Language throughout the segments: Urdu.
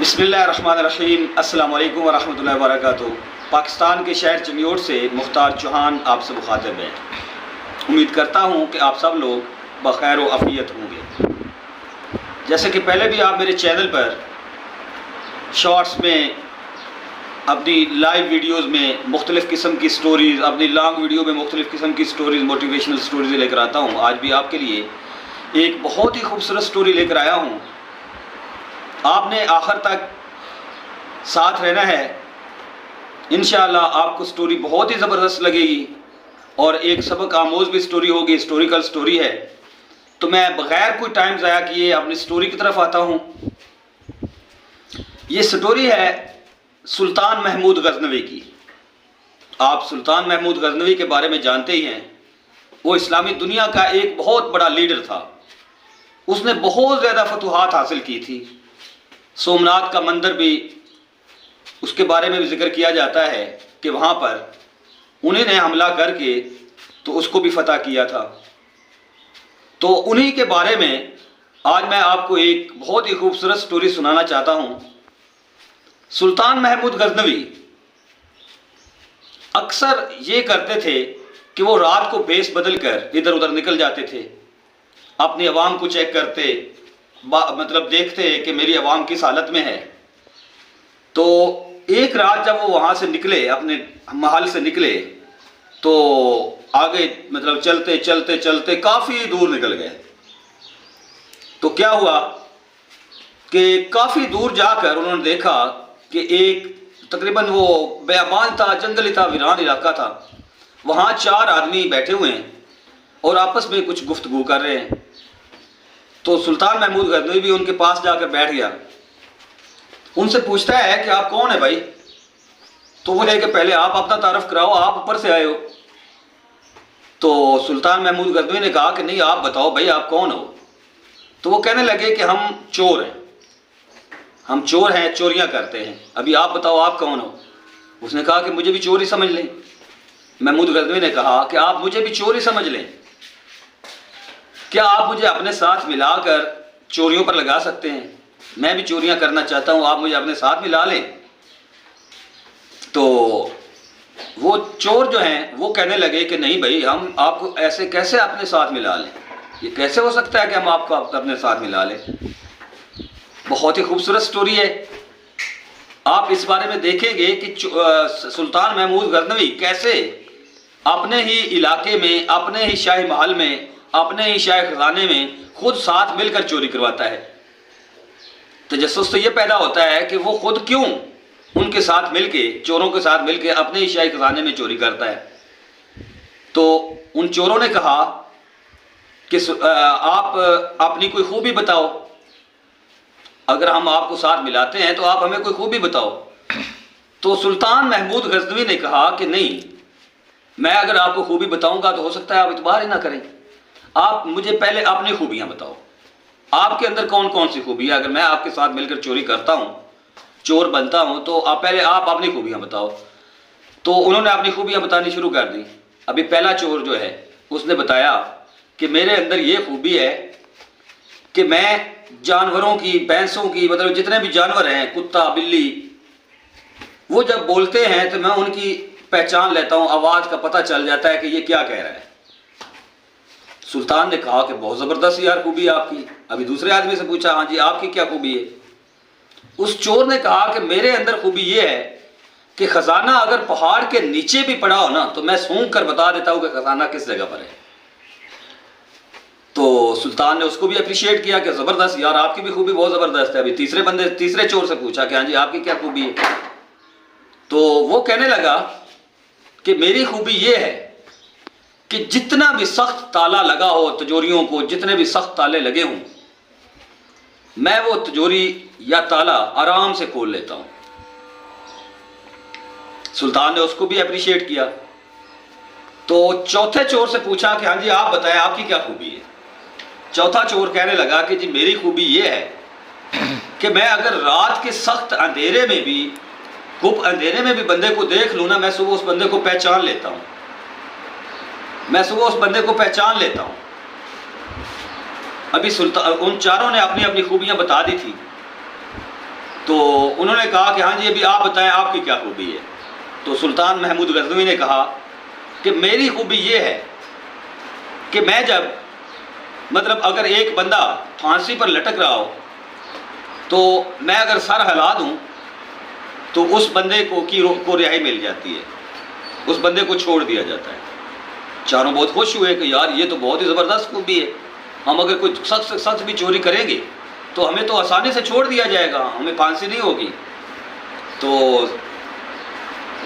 بسم اللہ الرحمن الرحیم۔ السلام علیکم ورحمۃ اللہ وبرکاتہ۔ پاکستان کے شہر چنیوٹ سے مختار چوہان آپ سے مخاطب ہے۔ امید کرتا ہوں کہ آپ سب لوگ بخیر و عافیت ہوں گے۔ جیسے کہ پہلے بھی آپ میرے چینل پر شارٹس میں، اپنی لائیو ویڈیوز میں مختلف قسم کی سٹوریز، اپنی لانگ ویڈیو میں مختلف قسم کی سٹوریز، موٹیویشنل سٹوریز لے کر آتا ہوں۔ آج بھی آپ کے لیے ایک بہت ہی خوبصورت سٹوری لے کر آیا ہوں۔ آپ نے آخر تک ساتھ رہنا ہے، انشاءاللہ آپ کو سٹوری بہت ہی زبردست لگے گی اور ایک سبق آموز بھی سٹوری ہوگی، ہسٹوریکل سٹوری ہے۔ تو میں بغیر کوئی ٹائم ضائع کیے اپنی سٹوری کی طرف آتا ہوں۔ یہ سٹوری ہے سلطان محمود غزنوی کی۔ آپ سلطان محمود غزنوی کے بارے میں جانتے ہی ہیں، وہ اسلامی دنیا کا ایک بہت بڑا لیڈر تھا۔ اس نے بہت زیادہ فتوحات حاصل کی تھی۔ سومناتھ کا مندر بھی، اس کے بارے میں بھی ذکر کیا جاتا ہے کہ وہاں پر انہیں نے حملہ کر کے تو اس کو بھی فتح کیا تھا۔ تو انہی کے بارے میں آج میں آپ کو ایک بہت ہی خوبصورت سٹوری سنانا چاہتا ہوں۔ سلطان محمود غزنوی اکثر یہ کرتے تھے کہ وہ رات کو بیس بدل کر ادھر ادھر نکل جاتے تھے، اپنی عوام کو چیک کرتے، مطلب دیکھتے کہ میری عوام کس حالت میں ہے۔ تو ایک رات جب وہ وہاں سے نکلے، اپنے محل سے نکلے، تو آگے مطلب چلتے چلتے چلتے کافی دور نکل گئے۔ تو کیا ہوا کہ کافی دور جا کر انہوں نے دیکھا کہ ایک تقریباً وہ بیابان تھا، جنگلی تھا، ویران علاقہ تھا۔ وہاں 4 آدمی بیٹھے ہوئے ہیں اور آپس میں کچھ گفتگو کر رہے ہیں۔ تو سلطان محمود غزنوی بھی ان کے پاس جا کر بیٹھ گیا۔ ان سے پوچھتا ہے کہ آپ کون ہیں بھائی؟ تو وہ کہے کہ پہلے آپ اپنا تعارف کراؤ، آپ اوپر سے آئے ہو۔ تو سلطان محمود غزنوی نے کہا کہ نہیں، آپ بتاؤ بھائی آپ کون ہو؟ تو وہ کہنے لگے کہ ہم چور ہیں، ہم چور ہیں، چوریاں کرتے ہیں، ابھی آپ بتاؤ آپ کون ہو؟ اس نے کہا کہ مجھے بھی چور ہی سمجھ لیں۔ محمود غزنوی نے کہا کہ آپ مجھے بھی چور ہی سمجھ لیں، کیا آپ مجھے اپنے ساتھ ملا کر چوریوں پر لگا سکتے ہیں؟ میں بھی چوریاں کرنا چاہتا ہوں، آپ مجھے اپنے ساتھ ملا لیں۔ تو وہ چور جو ہیں وہ کہنے لگے کہ نہیں بھائی، ہم آپ کو ایسے کیسے اپنے ساتھ ملا لیں؟ یہ کیسے ہو سکتا ہے کہ ہم آپ کو اپنے ساتھ ملا لیں؟ بہت ہی خوبصورت سٹوری ہے۔ آپ اس بارے میں دیکھیں گے کہ سلطان محمود غزنوی کیسے اپنے ہی علاقے میں، اپنے ہی شاہی محل میں، اپنے ہی شاہی خزانے میں خود ساتھ مل کر چوری کرواتا ہے۔ تجسس تو یہ پیدا ہوتا ہے کہ وہ خود کیوں ان کے ساتھ مل کے، چوروں کے ساتھ مل کے اپنے ہی شاہی خزانے میں چوری کرتا ہے۔ تو ان چوروں نے کہا کہ آپ اپنی کوئی خوبی بتاؤ، اگر ہم آپ کو ساتھ ملاتے ہیں تو آپ ہمیں کوئی خوبی بتاؤ۔ تو سلطان محمود غزنوی نے کہا کہ نہیں، میں اگر آپ کو خوبی بتاؤں گا تو ہو سکتا ہے آپ اعتبار ہی نہ کریں، آپ مجھے پہلے اپنی خوبیاں بتاؤ، آپ کے اندر کون کون سی خوبی ہے؟ اگر میں آپ کے ساتھ مل کر چوری کرتا ہوں، چور بنتا ہوں، تو پہلے آپ اپنی خوبیاں بتاؤ۔ تو انہوں نے اپنی خوبیاں بتانی شروع کر دی۔ ابھی پہلا چور جو ہے اس نے بتایا کہ میرے اندر یہ خوبی ہے کہ میں جانوروں کی، بھینسوں کی، مطلب جتنے بھی جانور ہیں، کتا، بلی، وہ جب بولتے ہیں تو میں ان کی پہچان لیتا ہوں، آواز کا پتہ چل جاتا ہے کہ یہ کیا کہہ رہا ہے۔ سلطان نے کہا کہ بہت زبردست یار خوبی آپ کی۔ ابھی دوسرے آدمی سے پوچھا، ہاں جی آپ کی کیا خوبی ہے؟ اس چور نے کہا کہ میرے اندر خوبی یہ ہے کہ خزانہ اگر پہاڑ کے نیچے بھی پڑا ہو نا تو میں سونگ کر بتا دیتا ہوں کہ خزانہ کس جگہ پر ہے۔ تو سلطان نے اس کو بھی اپریشیٹ کیا کہ زبردست یار، آپ کی بھی خوبی بہت زبردست ہے۔ ابھی تیسرے چور سے پوچھا کہ ہاں جی آپ کی کیا خوبی ہے؟ تو وہ کہنے لگا کہ میری خوبی یہ ہے کہ جتنا بھی سخت تالا لگا ہو تجوریوں کو، جتنے بھی سخت تالے لگے ہوں، میں وہ تجوری یا تالا آرام سے کھول لیتا ہوں۔ سلطان نے اس کو بھی اپریشیٹ کیا۔ تو چوتھے چور سے پوچھا کہ ہاں جی آپ بتائیں آپ کی کیا خوبی ہے؟ چوتھا چور کہنے لگا کہ جی میری خوبی یہ ہے کہ میں اگر رات کے سخت اندھیرے میں بھی، گپ اندھیرے میں بھی بندے کو دیکھ لوں نا، میں صبح اس بندے کو پہچان لیتا ہوں، میں صبح اس بندے کو پہچان لیتا ہوں۔ ابھی ان چاروں نے اپنی اپنی خوبیاں بتا دی تھی۔ تو انہوں نے کہا کہ ہاں جی ابھی آپ بتائیں آپ کی کیا خوبی ہے. تو سلطان محمود غزنوی نے کہا کہ میری خوبی یہ ہے کہ میں جب مطلب اگر ایک بندہ پھانسی پر لٹک رہا ہو تو میں اگر سر ہلا دوں تو اس بندے کو رہائی مل جاتی ہے، اس بندے کو چھوڑ دیا جاتا ہے. چاروں بہت خوش ہوئے کہ یار یہ تو بہت ہی زبردست خوبی ہے، ہم اگر کوئی سخت بھی چوری کریں گے تو ہمیں تو آسانی سے چھوڑ دیا جائے گا، ہمیں پھانسی نہیں ہوگی. تو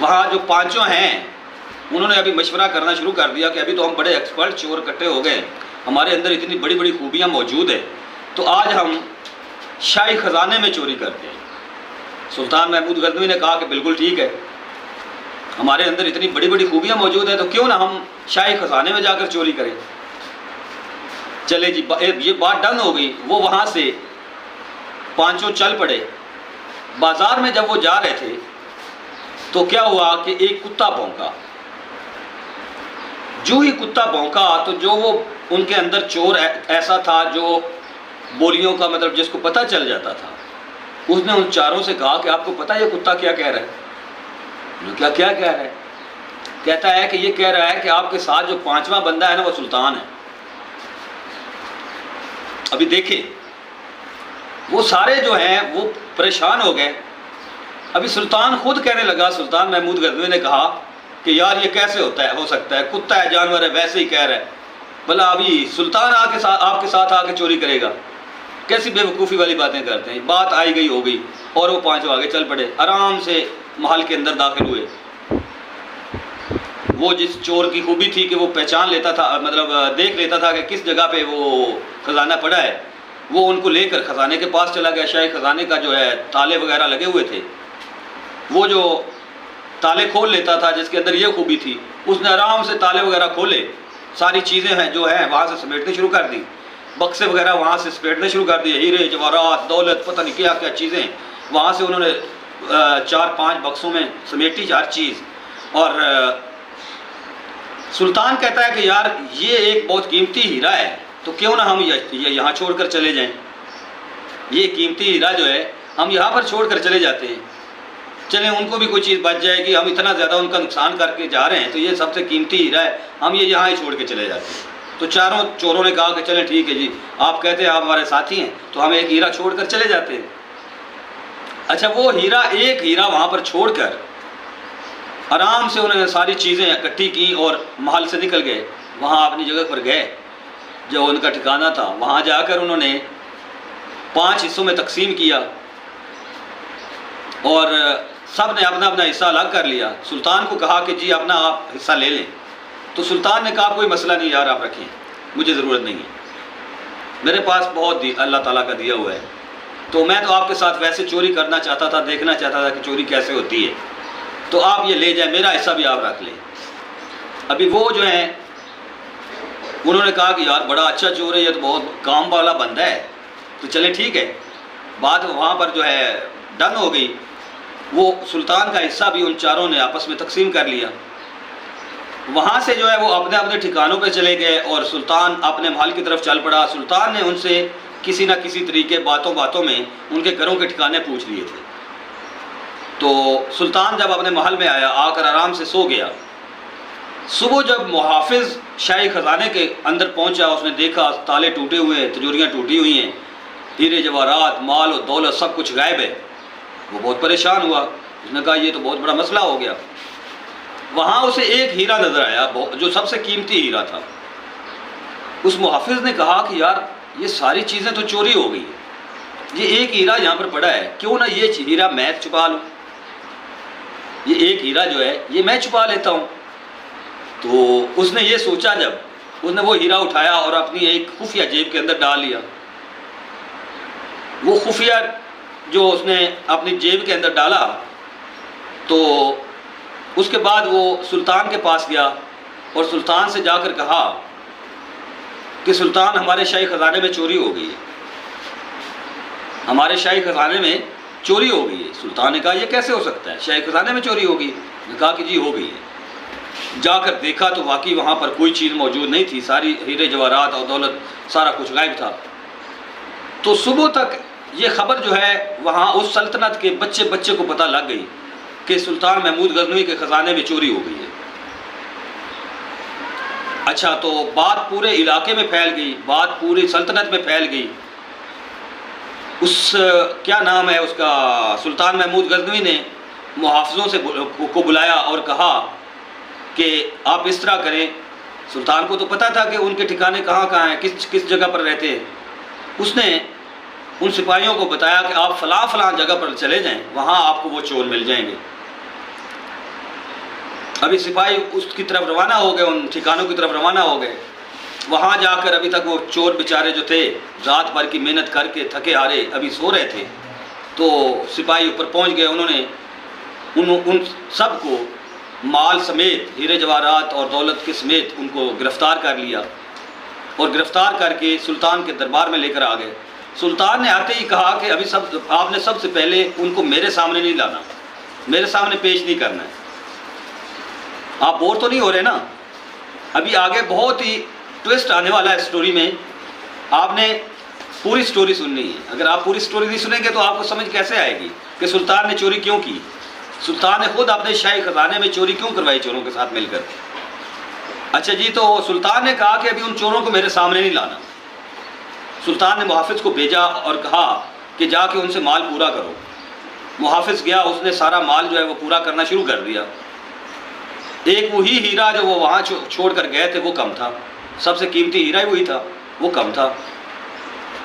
وہاں جو پانچوں ہیں انہوں نے ابھی مشورہ کرنا شروع کر دیا کہ ابھی تو ہم بڑے ایکسپرٹ چور کٹے ہو گئے، ہمارے اندر اتنی بڑی بڑی خوبیاں موجود ہیں، تو آج ہم شاہی خزانے میں چوری کرتے ہیں. سلطان محمود غزنوی نے کہا کہ بالکل ٹھیک ہے، ہمارے اندر اتنی بڑی بڑی خوبیاں موجود ہیں تو کیوں نہ ہم شاہی خزانے میں جا کر چوری کریں. چلے جی یہ بات ڈن ہو گئی. وہ وہاں سے پانچوں چل پڑے. بازار میں جب وہ جا رہے تھے تو کیا ہوا کہ ایک کتا بھونکا. جو ہی کتا بھونکا تو جو وہ ان کے اندر چور ایسا تھا جو بولیوں کا مطلب جس کو پتہ چل جاتا تھا، اس نے ان چاروں سے کہا کہ آپ کو پتہ یہ کتا کیا کہہ رہا ہے؟ کیا کہہ رہا ہے؟ کہتا ہے کہ یہ کہہ رہا ہے کہ آپ کے ساتھ جو پانچواں بندہ ہے نا وہ سلطان ہے. ابھی دیکھیں وہ سارے جو ہیں وہ پریشان ہو گئے. ابھی سلطان خود کہنے لگا، سلطان محمود غزنوی نے کہا کہ یار یہ کیسے ہو سکتا ہے، کتا ہے جانور ہے ویسے ہی کہہ رہا ہے، بھلا ابھی سلطان آپ کے ساتھ آ کے چوری کرے گا؟ کیسی بے وقوفی والی باتیں کرتے ہیں. بات آئی گئی ہو گئی اور وہ پانچوں آگے چل پڑے، آرام سے محل کے اندر داخل ہوئے. وہ جس چور کی خوبی تھی کہ وہ پہچان لیتا تھا، مطلب دیکھ لیتا تھا کہ کس جگہ پہ وہ خزانہ پڑا ہے، وہ ان کو لے کر خزانے کے پاس چلا گیا. شاہی خزانے کا جو ہے تالے وغیرہ لگے ہوئے تھے، وہ جو تالے کھول لیتا تھا جس کے اندر یہ خوبی تھی، اس نے آرام سے تالے وغیرہ کھولے، ساری چیزیں ہیں جو ہیں وہاں سے سمیٹنے شروع کر دی، بکسے وغیرہ وہاں سے سمیٹنے شروع کر دیے، ہیرے جواہرات دولت پتہ نہیں کیا کیا چیزیں وہاں سے انہوں نے 4-5 بکسوں میں سمیٹی ہر چیز. اور سلطان کہتا ہے کہ یار یہ ایک بہت قیمتی ہیرا ہے تو کیوں نہ ہم یہاں چھوڑ کر چلے جائیں، یہ قیمتی ہیرا جو ہے ہم یہاں پر چھوڑ کر چلے جاتے ہیں، چلیں ان کو بھی کوئی چیز بچ جائے گی، ہم اتنا زیادہ ان کا نقصان کر کے جا رہے ہیں تو یہ سب سے قیمتی ہیرا ہے، ہم یہ یہاں ہی چھوڑ کے چلے جاتے ہیں. تو چاروں چوروں نے کہا کہ چلیں ٹھیک ہے جی، آپ کہتے ہیں آپ ہمارے ساتھی ہیں تو ہم ایک ہیرا چھوڑ کر چلے جاتے ہیں. اچھا وہ ایک ہیرا وہاں پر چھوڑ کر آرام سے انہوں نے ساری چیزیں اکٹھی کی اور محل سے نکل گئے. وہاں اپنی جگہ پر گئے جو ان کا ٹھکانہ تھا، وہاں جا کر انہوں نے 5 حصوں میں تقسیم کیا اور سب نے اپنا اپنا حصہ الگ کر لیا. سلطان کو کہا کہ جی اپنا آپ حصہ لے لیں. تو سلطان نے کہا کوئی مسئلہ نہیں یار، آپ رکھیں، مجھے ضرورت نہیں ہے، میرے پاس بہت اللہ تعالیٰ کا دیا ہوا ہے، تو میں تو آپ کے ساتھ ویسے چوری کرنا چاہتا تھا، دیکھنا چاہتا تھا کہ چوری کیسے ہوتی ہے، تو آپ یہ لے جائیں، میرا حصہ بھی آپ رکھ لیں. ابھی وہ جو ہیں انہوں نے کہا کہ یار بڑا اچھا چور ہے، یہ تو بہت کام والا بندہ ہے، تو چلیں ٹھیک ہے. بات وہاں پر جو ہے ڈن ہو گئی. وہ سلطان کا حصہ بھی ان چاروں نے آپس میں تقسیم کر لیا. وہاں سے جو ہے وہ اپنے اپنے ٹھکانوں پہ چلے گئے اور سلطان اپنے محل کی طرف چل پڑا. سلطان نے ان سے کسی نہ کسی طریقے باتوں میں ان کے گھروں کے ٹھکانے پوچھ لیے تھے. تو سلطان جب اپنے محل میں آیا، آ کر آرام سے سو گیا. صبح جب محافظ شاہی خزانے کے اندر پہنچا، اس نے دیکھا تالے ٹوٹے ہوئے ہیں، تجوریاں ٹوٹی ہوئی ہیں، ہیرے جواہرات مال و دولت سب کچھ غائب ہے. وہ بہت پریشان ہوا. اس نے کہا یہ تو بہت بڑا مسئلہ ہو گیا. وہاں اسے ایک ہیرا نظر آیا جو سب سے قیمتی ہیرا تھا. اس محافظ نے کہا کہ یار یہ ساری چیزیں تو چوری ہو گئی، یہ ایک ہیرا یہاں پر پڑا ہے، کیوں نہ یہ ہیرا میں چھپا لوں، یہ ایک ہیرا جو ہے یہ میں چھپا لیتا ہوں. تو اس نے یہ سوچا، جب اس نے وہ ہیرا اٹھایا اور اپنی ایک خفیہ جیب کے اندر ڈال لیا. وہ خفیہ جو اس نے اپنی جیب کے اندر ڈالا تو اس کے بعد وہ سلطان کے پاس گیا اور سلطان سے جا کر کہا کہ سلطان ہمارے شاہی خزانے میں چوری ہو گئی ہے، ہمارے شاہی خزانے میں چوری ہو گئی ہے. سلطان نے کہا یہ کیسے ہو سکتا ہے، شاہی خزانے میں چوری ہو گئی؟ نے کہا کہ جی ہو گئی ہے. جا کر دیکھا تو واقعی وہاں پر کوئی چیز موجود نہیں تھی، ساری ہیرے جواہرات اور دولت سارا کچھ غائب تھا. تو صبح تک یہ خبر جو ہے وہاں اس سلطنت کے بچے بچے کو پتہ لگ گئی کہ سلطان محمود غزنوی کے خزانے میں چوری ہو گئی ہے۔ اچھا، تو بات پورے علاقے میں پھیل گئی، بات پوری سلطنت میں پھیل گئی۔ کیا نام ہے اس کا، سلطان محمود غزنوی نے محافظوں سے کو بلایا اور کہا کہ آپ اس طرح کریں۔ سلطان کو تو پتہ تھا کہ ان کے ٹھکانے کہاں کہاں ہیں، کس جگہ پر رہتے ہیں۔ اس نے ان سپاہیوں کو بتایا کہ آپ فلاں فلاں جگہ پر چلے جائیں، وہاں آپ کو وہ چور مل جائیں گے۔ ابھی سپاہی اس کی طرف روانہ ہو گئے، ان ٹھکانوں کی طرف روانہ ہو گئے۔ وہاں جا کر ابھی تک وہ چور بیچارے جو تھے رات بھر کی محنت کر کے تھکے ہارے ابھی سو رہے تھے، تو سپاہی اوپر پہنچ گئے۔ انہوں نے ان سب کو مال سمیت، ہیرے جواہرات اور دولت کے سمیت ان کو گرفتار کر لیا اور گرفتار کر کے سلطان کے دربار میں لے کر آ گئے۔ سلطان نے آتے ہی کہا کہ ابھی آپ نے سب سے پہلے ان کو میرے سامنے نہیں لانا، میرے سامنے پیش نہیں کرنا ہے۔ آپ بور تو نہیں ہو رہے نا؟ ابھی آگے بہت ہی ٹویسٹ آنے والا ہے اسٹوری میں، آپ نے پوری سٹوری سننی ہے۔ اگر آپ پوری سٹوری نہیں سنیں گے تو آپ کو سمجھ کیسے آئے گی کہ سلطان نے چوری کیوں کی، سلطان نے خود اپنے شاہی خزانے میں چوری کیوں کروائی چوروں کے ساتھ مل کر۔ اچھا جی، تو سلطان نے کہا کہ ابھی ان چوروں کو میرے سامنے نہیں لانا۔ سلطان نے محافظ کو بھیجا اور کہا کہ جا کے ان سے مال پورا کرو۔ محافظ گیا، اس نے سارا مال جو ہے وہ پورا کرنا شروع کر دیا۔ ایک وہی ہیرا جو وہ وہاں چھوڑ کر گئے تھے وہ کم تھا، سب سے قیمتی ہیرا ہی وہی تھا، وہ کم تھا۔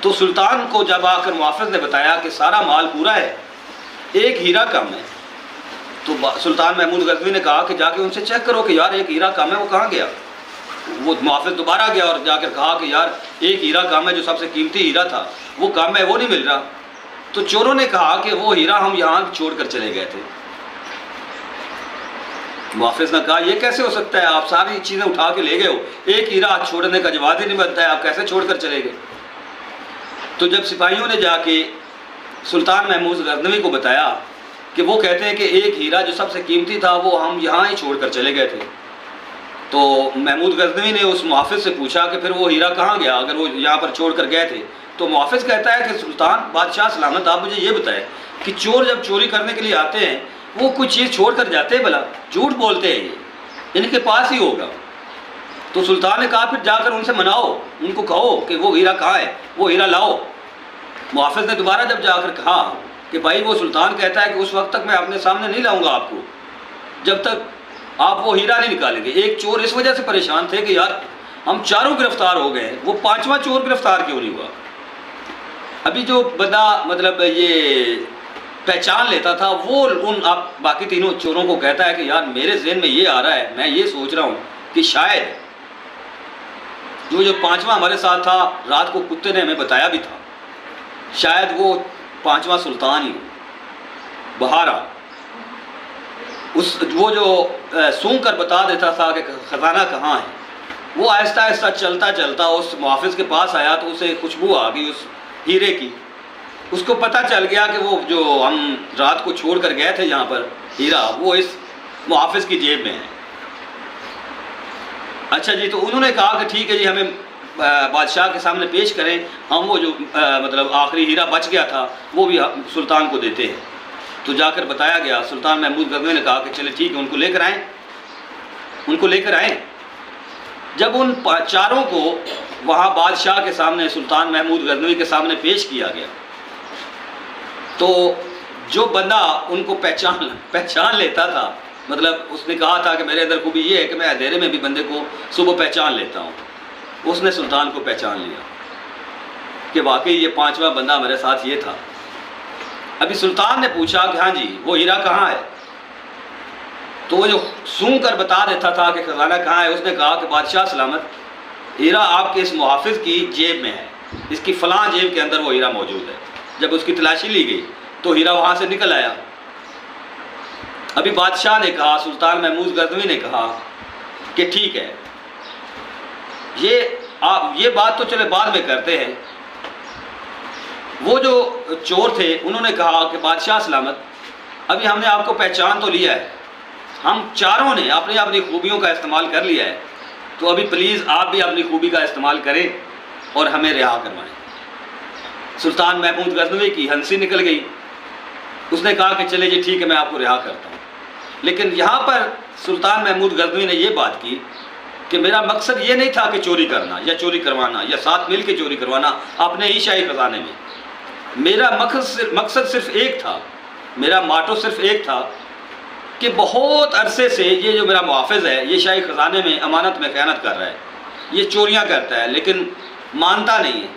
تو سلطان کو جب آ کر محافظ نے بتایا کہ سارا مال پورا ہے، ایک ہیرا کم ہے، تو سلطان محمود غزنوی نے کہا کہ جا کے ان سے چیک کرو کہ یار ایک ہیرا کم ہے، وہ کہاں گیا۔ وہ محافظ دوبارہ گیا اور جا کر کہا کہ یار ایک ہیرا کم ہے، جو سب سے قیمتی ہیرا تھا وہ کم ہے، وہ نہیں مل رہا۔ تو چوروں نے کہا کہ وہ ہیرا ہم یہاں چھوڑ کر چلے گئے تھے۔ محافظ نے کہا یہ کیسے ہو سکتا ہے، آپ ساری چیزیں اٹھا کے لے گئے ہو، ایک ہیرا چھوڑنے کا جواز ہی نہیں بنتا ہے، آپ کیسے چھوڑ کر چلے گئے۔ تو جب سپاہیوں نے جا کے سلطان محمود غزنوی کو بتایا کہ وہ کہتے ہیں کہ ایک ہیرا جو سب سے قیمتی تھا وہ ہم یہاں ہی چھوڑ کر چلے گئے تھے، تو محمود غزنوی نے اس محافظ سے پوچھا کہ پھر وہ ہیرا کہاں گیا اگر وہ یہاں پر چھوڑ کر گئے تھے۔ تو محافظ کہتا ہے کہ سلطان بادشاہ سلامت، آپ مجھے یہ بتائیں کہ چور جب چوری کرنے کے لیے آتے ہیں وہ کچھ چیز چھوڑ کر جاتے ہیں، بھلا جھوٹ بولتے ہیں، یہ ان کے پاس ہی ہوگا۔ تو سلطان نے کہا پھر جا کر ان سے مناؤ، ان کو کہو کہ وہ ہیرا کہاں ہے، وہ ہیرا لاؤ۔ محافظ نے دوبارہ جب جا کر کہا کہ بھائی وہ سلطان کہتا ہے کہ اس وقت تک میں اپنے سامنے نہیں لاؤں گا آپ کو جب تک آپ وہ ہیرا نہیں نکالیں گے۔ ایک چور اس وجہ سے پریشان تھے کہ یار ہم چاروں گرفتار ہو گئے، وہ پانچواں چور گرفتار کیوں نہیں ہوا۔ ابھی جو بندہ مطلب یہ پہچان لیتا تھا وہ ان باقی تینوں چوروں کو کہتا ہے کہ یار میرے ذہن میں یہ آ رہا ہے، میں یہ سوچ رہا ہوں کہ شاید جو پانچواں ہمارے ساتھ تھا، رات کو کتے نے ہمیں بتایا بھی تھا، شاید وہ پانچواں سلطان ہی ہو۔ بہارا وہ جو سونگ کر بتا دیتا تھا کہ خزانہ کہاں ہے، وہ آہستہ آہستہ چلتا چلتا اس محافظ کے پاس آیا تو اسے خوشبو آ گئی اس ہیرے کی۔ اس کو پتہ چل گیا کہ وہ جو ہم رات کو چھوڑ کر گئے تھے یہاں پر ہیرا، وہ اس محافظ کی جیب میں ہے۔ اچھا جی، تو انہوں نے کہا کہ ٹھیک ہے جی، ہمیں بادشاہ کے سامنے پیش کریں، ہم وہ جو مطلب آخری ہیرا بچ گیا تھا وہ بھی سلطان کو دیتے ہیں۔ تو جا کر بتایا گیا، سلطان محمود غزنوی نے کہا کہ چلے ٹھیک ہے، ان کو لے کر آئیں، ان کو لے کر آئیں۔ جب ان چاروں کو وہاں بادشاہ کے سامنے، سلطان محمود غزنوی کے سامنے پیش کیا گیا، تو جو بندہ ان کو پہچان لیتا تھا، مطلب اس نے کہا تھا کہ میرے اندر خوبی یہ ہے کہ میں اندھیرے میں بھی بندے کو صبح پہچان لیتا ہوں، اس نے سلطان کو پہچان لیا کہ واقعی یہ پانچواں بندہ میرے ساتھ یہ تھا۔ ابھی سلطان نے پوچھا کہ ہاں جی وہ ہیرا کہاں ہے، تو وہ جو سونگ کر بتا دیتا تھا کہ خزانہ کہاں ہے، اس نے کہا کہ بادشاہ سلامت، ہیرا آپ کے اس محافظ کی جیب میں ہے، اس کی فلاں جیب کے اندر وہ ہیرا موجود ہے۔ جب اس کی تلاشی لی گئی تو ہیرا وہاں سے نکل آیا۔ ابھی بادشاہ نے کہا، سلطان محمود غزنوی نے کہا کہ ٹھیک ہے، یہ بات تو چلے بعد میں کرتے ہیں۔ وہ جو چور تھے انہوں نے کہا کہ بادشاہ سلامت، ابھی ہم نے آپ کو پہچان تو لیا ہے، ہم چاروں نے اپنی اپنی خوبیوں کا استعمال کر لیا ہے، تو ابھی پلیز آپ بھی اپنی خوبی کا استعمال کریں اور ہمیں رہا کروائیں۔ سلطان محمود غزنوی کی ہنسی نکل گئی. اس نے کہا کہ چلے جی ٹھیک ہے میں آپ کو رہا کرتا ہوں. لیکن یہاں پر سلطان محمود غزنوی نے یہ بات کی کہ میرا مقصد یہ نہیں تھا کہ چوری کرنا یا چوری کروانا یا ساتھ مل کے چوری کروانا اپنے ہی شاہی خزانے میں. میرا مقصد صرف ایک تھا، میرا ماٹو صرف ایک تھا کہ بہت عرصے سے یہ جو میرا محافظ ہے یہ شاہی خزانے میں امانت میں خیانت کر رہا ہے، یہ چوریاں کرتا ہے لیکن مانتا نہیں ہے.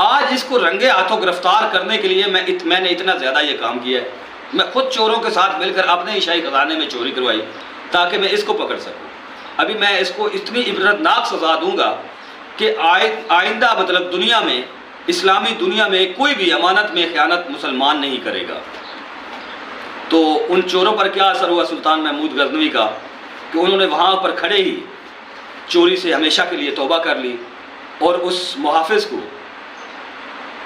آج اس کو رنگے ہاتھوں گرفتار کرنے کے لیے میں نے اتنا زیادہ یہ کام کیا ہے. میں خود چوروں کے ساتھ مل کر اپنے ہی شاہی خزانے میں چوری کروائی تاکہ میں اس کو پکڑ سکوں. ابھی میں اس کو اتنی عبرتناک سزا دوں گا کہ آئندہ مطلب دنیا میں، اسلامی دنیا میں کوئی بھی امانت میں خیانت مسلمان نہیں کرے گا. تو ان چوروں پر کیا اثر ہوا سلطان محمود غزنوی کا کہ انہوں نے وہاں پر کھڑے ہی چوری سے ہمیشہ کے لیے توبہ کر لی اور اس محافظ کو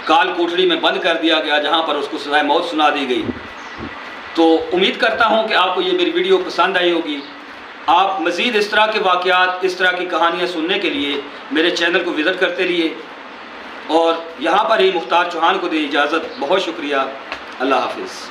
کال کوٹڑی میں بند کر دیا گیا جہاں پر اس کو سزائے موت سنا دی گئی. تو امید کرتا ہوں کہ آپ کو یہ میری ویڈیو پسند آئی ہوگی. آپ مزید اس طرح کے واقعات، اس طرح کی کہانیاں سننے کے لیے میرے چینل کو وزٹ کرتے رہیے. اور یہاں پر ہی مختار چوہان کو دے اجازت. بہت شکریہ. اللہ حافظ.